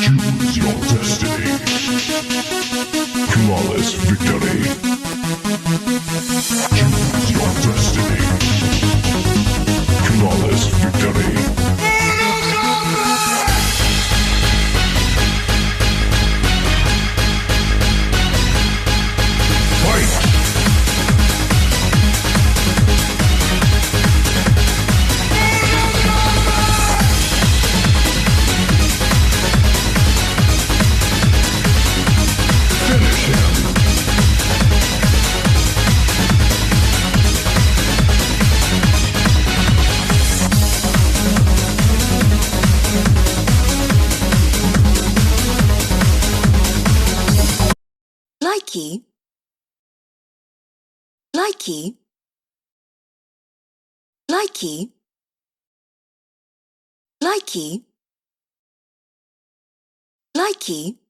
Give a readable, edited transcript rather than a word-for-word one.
Choose your destiny. Flawless victory. Choose your destiny. Flawless victory. Fight! Finish him! Likey. Likey. Likey. Likey. Likey.